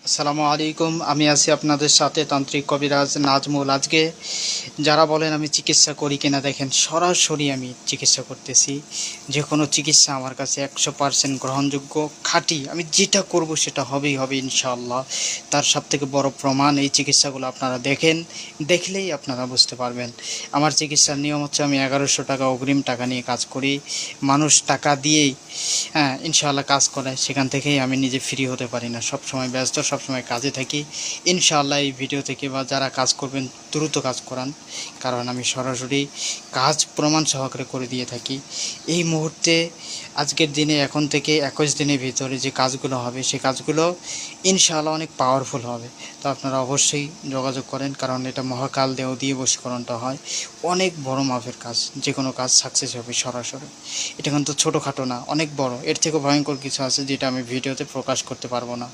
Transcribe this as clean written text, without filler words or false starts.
আসসালামু আলাইকুম। আমি আছি আপনাদের সাথে তান্ত্রিক কবিরাজ নাজমুল। আজকে যারা বলেন আমি চিকিৎসা করি কিনা, দেখেন সরাসরি আমি চিকিৎসা করতেছি। যে কোনো চিকিৎসা আমার কাছে 100% গ্রহণযোগ্য, খাঁটি। আমি যেটা করব সেটা হবেই হবে ইনশাআল্লাহ। তার সবথেকে বড় প্রমাণ এই চিকিৎসাগুলো আপনারা দেখেন, দেখলেই আপনারা বুঝতে পারবেন। আমার চিকিৎসার নিয়ম হচ্ছে আমি 1100 টাকা অগ্রিম টাকা নিয়ে কাজ করি। মানুষ টাকা দিয়েই হ্যাঁ ইনশাআল্লাহ কাজ করায়, সেখান থেকেই আমি নিজে ফ্রি হতে পারি না, সবসময় ব্যস্ত, সবসময় কাজে থাকি। ইনশাআল্লাহ এই ভিডিও থেকে বা যারা কাজ করবেন দ্রুত কাজ করান, কারণ আমি সরাসরি কাজ প্রমাণ সহকারে করে দিয়ে থাকি। এই মুহূর্তে আজকের দিনে এখন থেকে 21 দিনের ভিতরে যে কাজগুলো হবে সেই কাজগুলো ইনশাআল্লাহ অনেক পাওয়ারফুল হবে। তো আপনারা অবশ্যই যোগাযোগ করেন, কারণ এটা মহাকাল দেহ দিয়ে বশীকরণটা হয়, অনেক বড় মাপের কাজ। যে কোনো কাজ সাকসেস হবে সরাসরি। এটা কিন্তু ছোটোখাটো না, অনেক বড়। এর থেকেও ভয়ঙ্কর কিছু আছে যেটা আমি ভিডিওতে প্রকাশ করতে পারবো না।